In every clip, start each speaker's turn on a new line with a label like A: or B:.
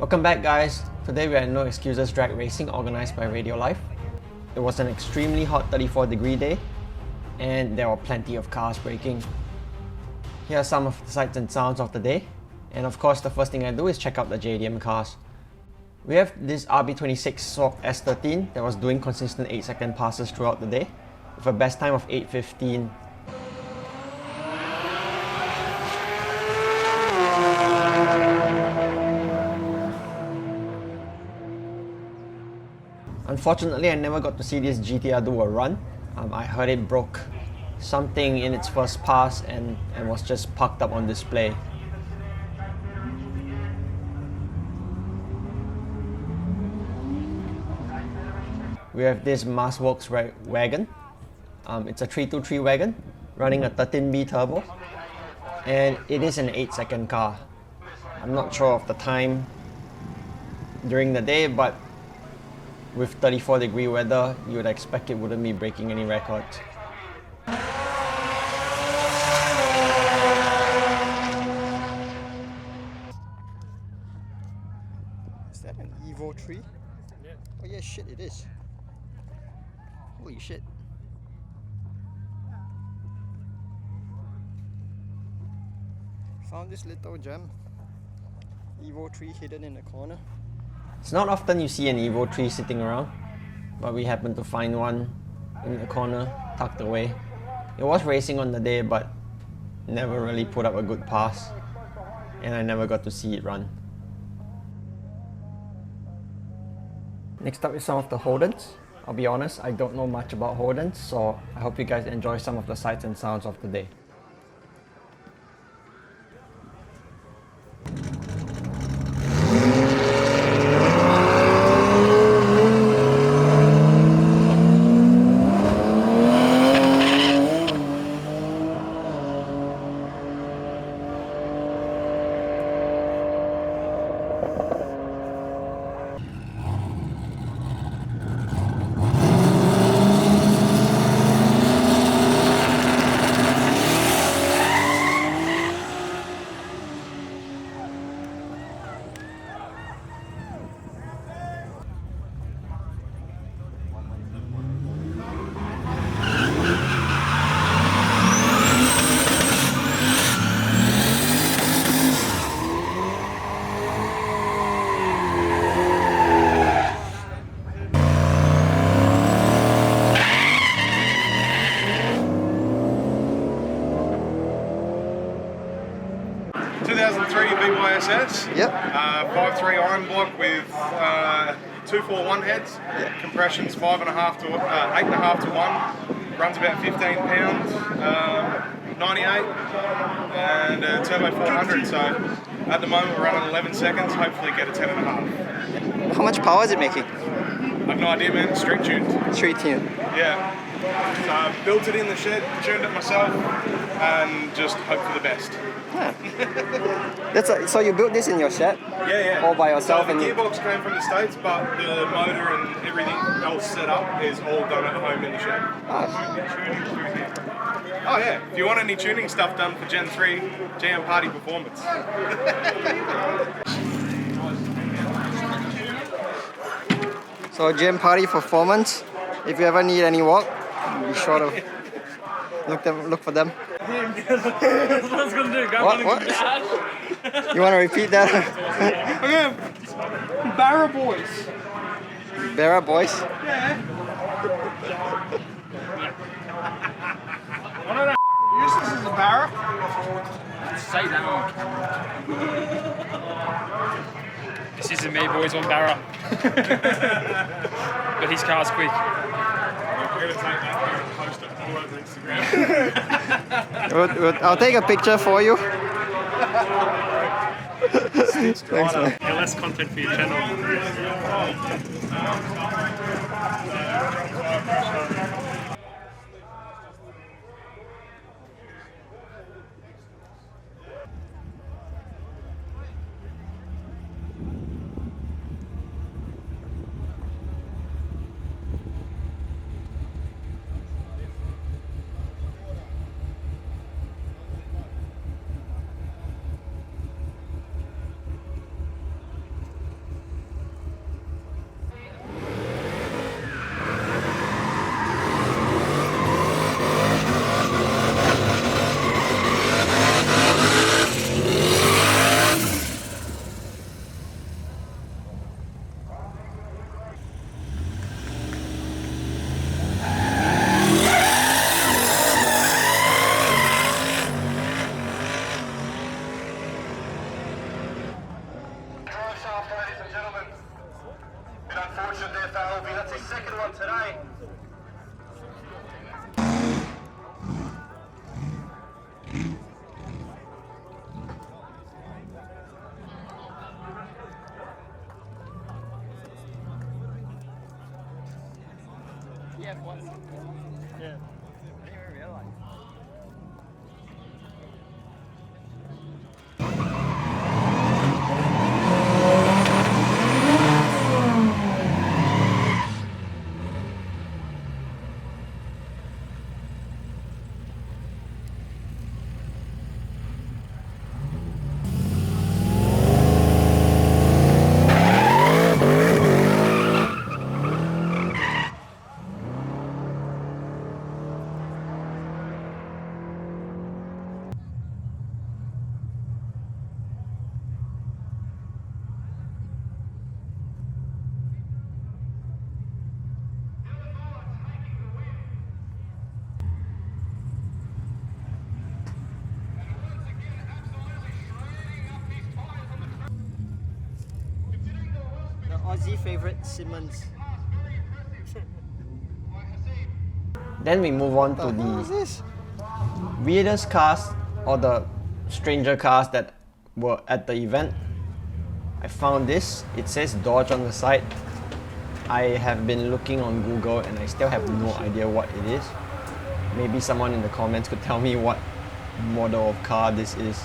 A: Welcome back, guys. Today we are at No Excuses Drag Racing organised by Radio Life. It was an extremely hot 34-degree day and there were plenty of cars braking. Here are some of the sights and sounds of the day, and of course the first thing I do is check out the JDM cars. We have this RB26 Swap S13 that was doing consistent 8-second passes throughout the day with a best time of 8:15. Unfortunately, I never got to see this GTR do a run. I heard it broke something in its first pass and was just parked up on display. We have this Massworks wagon. It's a 323 wagon running a 13B turbo, and it is an 8-second car. I'm not sure of the time during the day, but with 34-degree weather, you would expect it wouldn't be breaking any records.
B: Is that an Evo 3?
C: Yeah.
B: Oh yeah, shit, it is. Holy shit. Found this little gem. Evo 3 hidden in the corner.
A: It's not often you see an Evo 3 sitting around, but we happened to find one in the corner, tucked away. It was racing on the day, but never really put up a good pass, and I never got to see it run. Next up is some of the Holdens. I'll be honest, I don't know much about Holdens, so I hope you guys enjoy some of the sights and sounds of the day.
D: VYSS.
B: Yep.
D: 5.3 iron block with 241 heads.
B: Yep.
D: Compression's 8.5 to 1. Runs about 15 pounds. 98 and turbo 400. So at the moment we're running 11 seconds. Hopefully get a 10.5.
B: How much power is it making?
D: I've no idea, man. Street tuned.
B: Street tuned.
D: Yeah. So I built it in the shed, tuned it myself, and just hope for the best.
B: Yeah. So you built this in your shed?
D: Yeah.
B: All by yourself?
D: So the gearbox came from the States, but the motor and everything else set up is all done at home in the shed. Oh yeah, if you want any tuning stuff done for Gen 3, GMPRTY Performance.
B: So GMPRTY Performance, if you ever need any work, be sure to look for them.
C: That's what I was gonna do.
B: What? You want to repeat that?
D: Okay, Barra boys.
B: Barra boys?
D: Yeah. Use this as a Barra.
C: Say that on camera. This isn't me, boys, on Barra. But his car's quick.
D: I'm gonna take that here and post it all over Instagram.
B: I'll take a picture for you. Thanks, man.
C: Yeah, less content for your channel.
B: Yeah. I didn't even realize. The Aussie favourite Simmons.
A: Then we move on to
B: What is
A: the
B: this?
A: weirdest cars or the stranger cars that were at the event. I found this. It says Dodge on the side. I have been looking on Google and I still have no idea what it is. Maybe someone in the comments could tell me what model of car this is.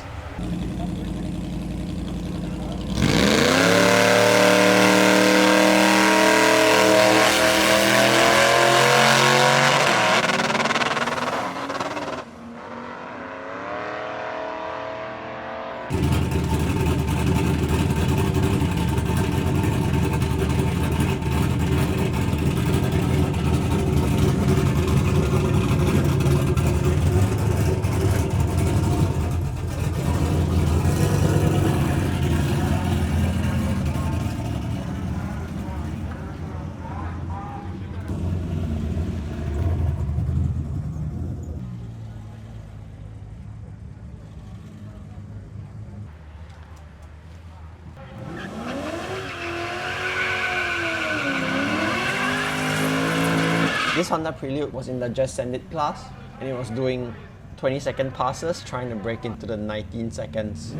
A: This Honda Prelude was in the Just Send It class and it was doing 20-second passes trying to break into the 19 seconds.